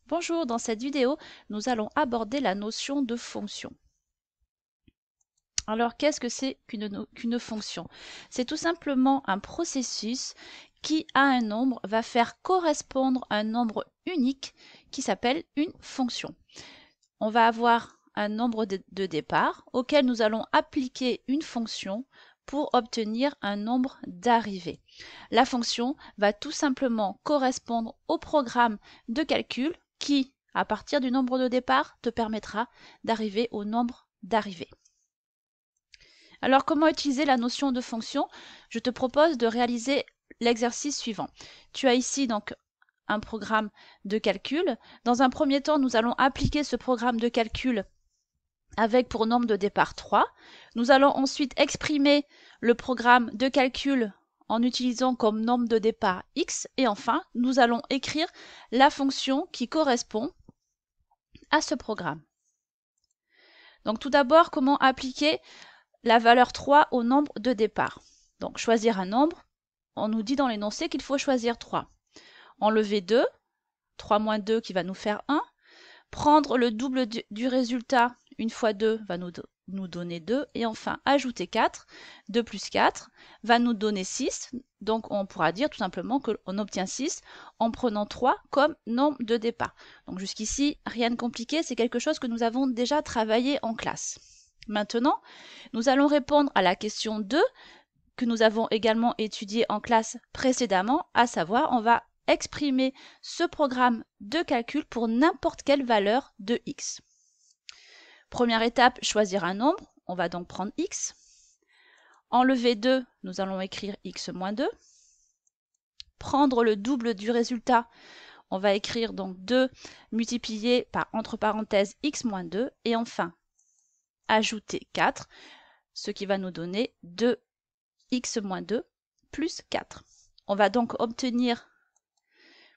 Bonjour, dans cette vidéo, nous allons aborder la notion de fonction. Alors, qu'est-ce que c'est qu'une fonction? C'est tout simplement un processus qui, à un nombre, va faire correspondre un nombre unique qui s'appelle une fonction. On va avoir un nombre de départ auquel nous allons appliquer une fonction pour obtenir un nombre d'arrivées. La fonction va tout simplement correspondre au programme de calcul qui, à partir du nombre de départ, te permettra d'arriver au nombre d'arrivées. Alors, comment utiliser la notion de fonction? Je te propose de réaliser l'exercice suivant. Tu as ici donc un programme de calcul. Dans un premier temps, nous allons appliquer ce programme de calcul avec pour nombre de départ 3. Nous allons ensuite exprimer le programme de calcul en utilisant comme nombre de départ x. Et enfin, nous allons écrire la fonction qui correspond à ce programme. Donc tout d'abord, comment appliquer la valeur 3 au nombre de départ? Donc choisir un nombre, on nous dit dans l'énoncé qu'il faut choisir 3. Enlever 2, 3 moins 2 qui va nous faire 1. Prendre le double du résultat, 1 fois 2 va nous donner 2. Et enfin, ajouter 4. 2 plus 4 va nous donner 6. Donc on pourra dire tout simplement qu'on obtient 6 en prenant 3 comme nombre de départ. Donc jusqu'ici, rien de compliqué, c'est quelque chose que nous avons déjà travaillé en classe. Maintenant, nous allons répondre à la question 2 que nous avons également étudiée en classe précédemment, à savoir, on va exprimer ce programme de calcul pour n'importe quelle valeur de x. Première étape, choisir un nombre. On va donc prendre x. Enlever 2, nous allons écrire x moins 2. Prendre le double du résultat, on va écrire donc 2 multiplié par entre parenthèses x moins 2. Et enfin, ajouter 4, ce qui va nous donner 2x moins 2 plus 4. On va donc obtenir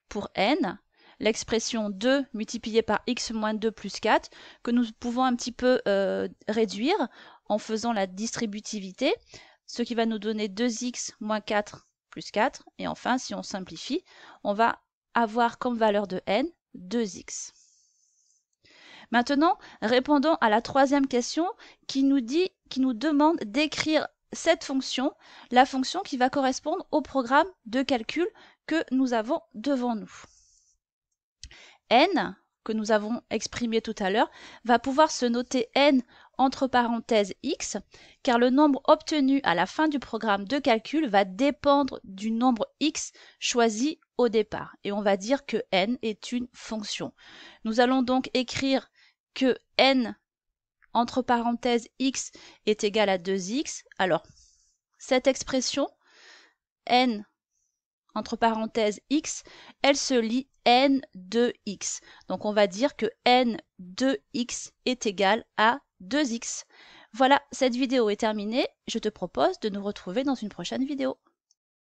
pour n, l'expression 2 multiplié par x moins 2 plus 4, que nous pouvons un petit peu réduire en faisant la distributivité, ce qui va nous donner 2x moins 4 plus 4. Et enfin, si on simplifie, on va avoir comme valeur de n 2x. Maintenant, répondons à la troisième question qui nous demande d'écrire cette fonction, la fonction qui va correspondre au programme de calcul que nous avons devant nous. N, que nous avons exprimé tout à l'heure, va pouvoir se noter n entre parenthèses x, car le nombre obtenu à la fin du programme de calcul va dépendre du nombre x choisi au départ. Et on va dire que n est une fonction. Nous allons donc écrire que n entre parenthèses x est égal à 2x. Alors, cette expression, n entre parenthèses x, elle se lit n de x. Donc on va dire que n de x est égal à 2x. Voilà, cette vidéo est terminée. Je te propose de nous retrouver dans une prochaine vidéo.